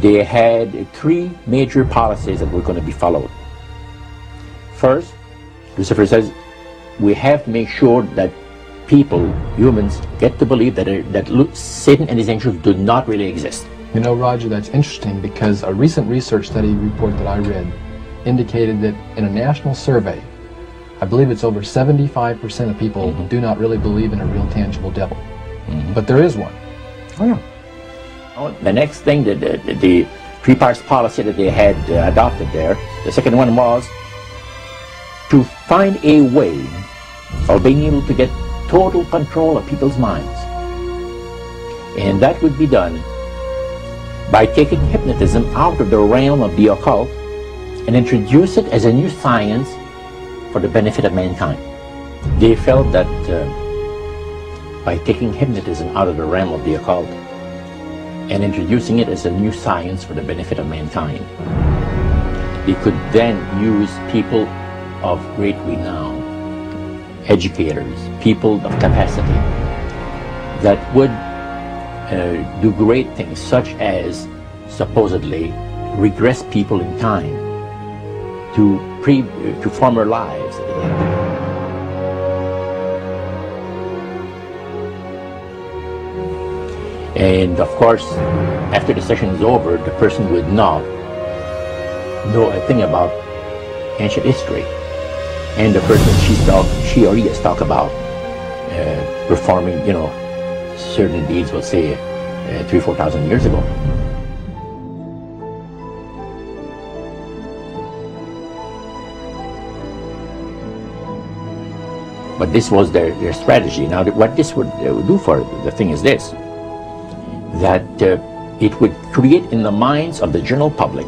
they had three major policies that were going to be followed. First, Lucifer says, we have to make sure that people, humans, get to believe that Satan and his angels do not really exist. You know, Roger, that's interesting because a recent research study report that I read indicated that in a national survey, I believe it's over 75% of people do not really believe in a real tangible devil. But there is one. Oh, yeah. The next thing, the three-parts policy that they had adopted there, the second one was to find a way of being able to get total control of people's minds. And that would be done by taking hypnotism out of the realm of the occult and introduce it as a new science for the benefit of mankind. They felt that by taking hypnotism out of the realm of the occult and introducing it as a new science for the benefit of mankind, they could then use people of great renown, educators, people of capacity, that would do great things, such as supposedly regress people in time to former lives that they had. And of course, after the session is over, the person would not know a thing about ancient history. And the person she or he has talked about performing, certain deeds, we'll say, 3,000 or 4,000 years ago. But this was their strategy. Now, what this would do for the thing is this, that it would create in the minds of the general public,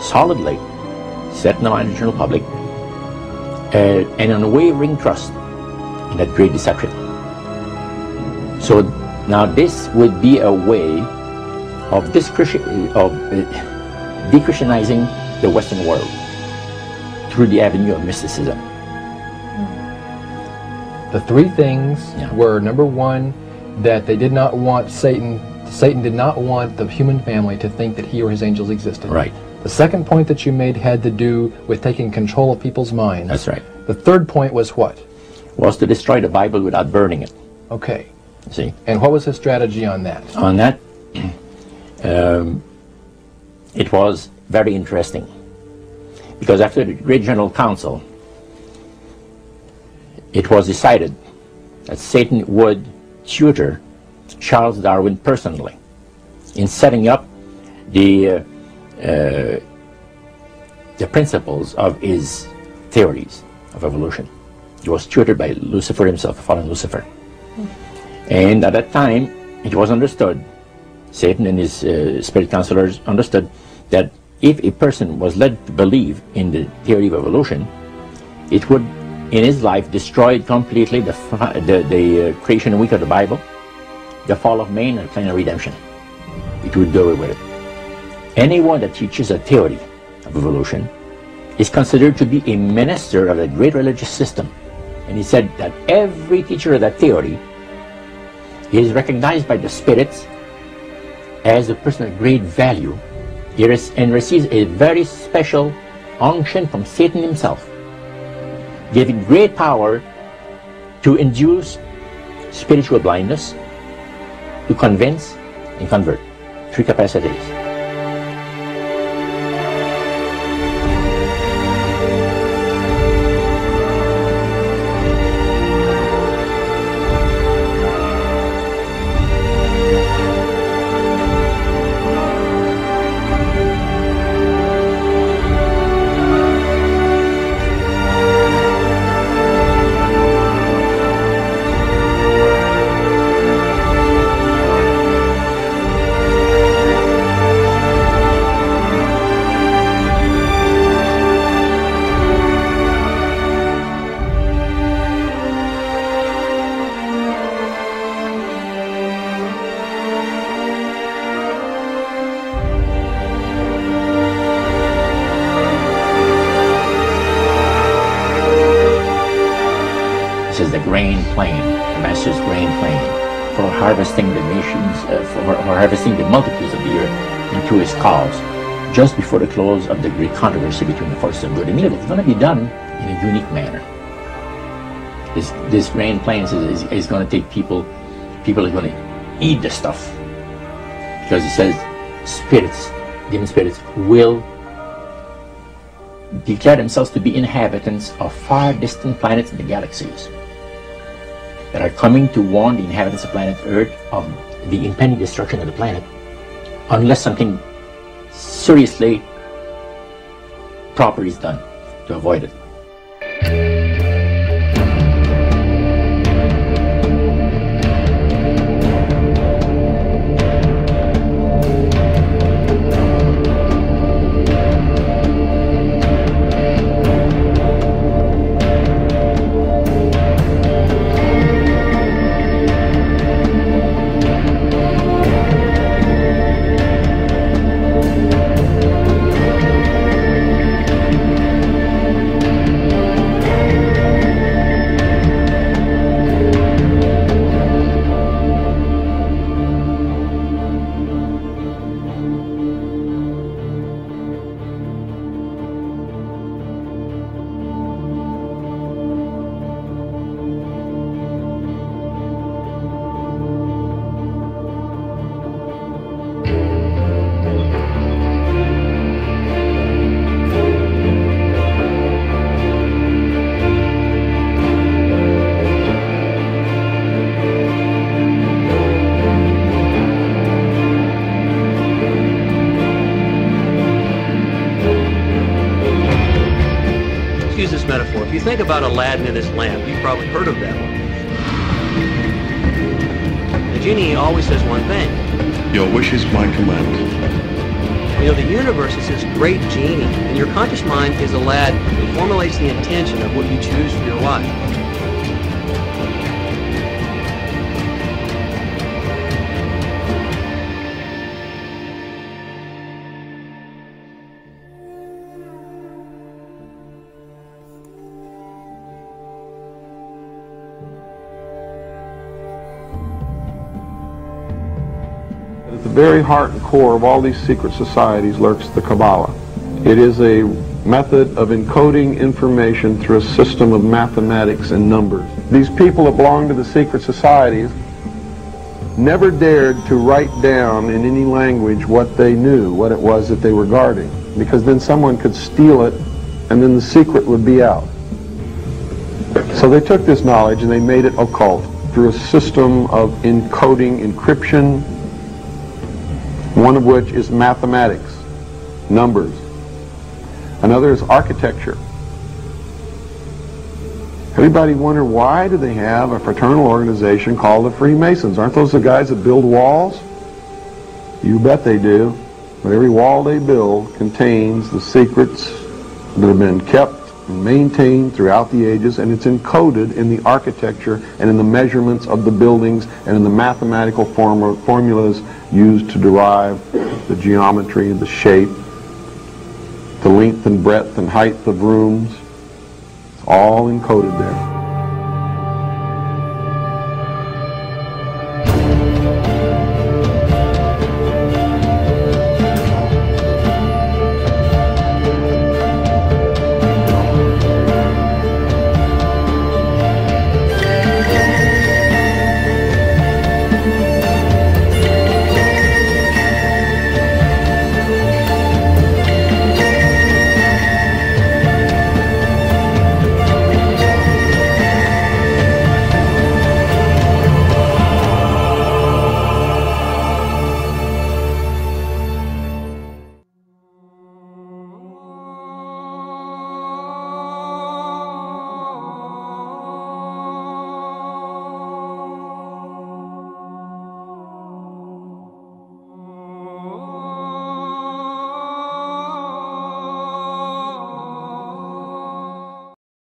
solidly set in the mind of the general public, an unwavering trust in that great deception. So now this would be a way of de-Christianizing the Western world through the avenue of mysticism. The three things were, number one, that they did not want Satan did not want the human family to think that he or his angels existed. Right. The second point that you made had to do with taking control of people's minds. That's right. The third point was what? Was to destroy the Bible without burning it. Okay. See? And what was his strategy on that? On that, it was very interesting. Because after the Great General Council, it was decided that Satan would tutor Charles Darwin personally in setting up the principles of his theories of evolution. He was tutored by Lucifer himself, fallen Lucifer. And at that time, it was understood, Satan and his spirit counselors understood, that if a person was led to believe in the theory of evolution, it would, in his life, destroy completely the creation week of the Bible, the fall of man, and the plan of redemption. It would do away with it. Anyone that teaches a theory of evolution is considered to be a minister of a great religious system. And he said that every teacher of that theory is recognized by the spirits as a person of great value and receives a very special unction from Satan himself, giving great power to induce spiritual blindness, to convince and convert. Three capacities. The grain plain, the master's grain plain, for harvesting the nations, for harvesting the multitudes of the earth. into his cause just before the close of the great controversy between the forces of good and evil. It's going to be done in a unique manner. This grand plan is going to take people are going to eat the stuff, because it says spirits, demon spirits, will declare themselves to be inhabitants of far distant planets in the galaxies that are coming to warn the inhabitants of planet Earth of the impending destruction of the planet unless something seriously proper is done to avoid it. Use this metaphor. If you think about Aladdin and his lamp, you've probably heard of that one. The genie always says one thing. Your wish is my command. You know, the universe is this great genie, and your conscious mind is Aladdin. It formulates the intention of what you choose for your life. At the very heart and core of all these secret societies lurks the Kabbalah. It is a method of encoding information through a system of mathematics and numbers. These people that belong to the secret societies never dared to write down in any language what they knew, what it was that they were guarding, because then someone could steal it and then the secret would be out. So they took this knowledge and they made it occult through a system of encoding, encryption, one of which is mathematics, numbers. Another is architecture. Everybody wonder, why do they have a fraternal organization called the Freemasons? Aren't those the guys that build walls? You bet they do. But every wall they build contains the secrets that have been kept and maintained throughout the ages, and it's encoded in the architecture and in the measurements of the buildings and in the mathematical formulas used to derive the geometry, the shape, the length and breadth and height of rooms. It's all encoded there.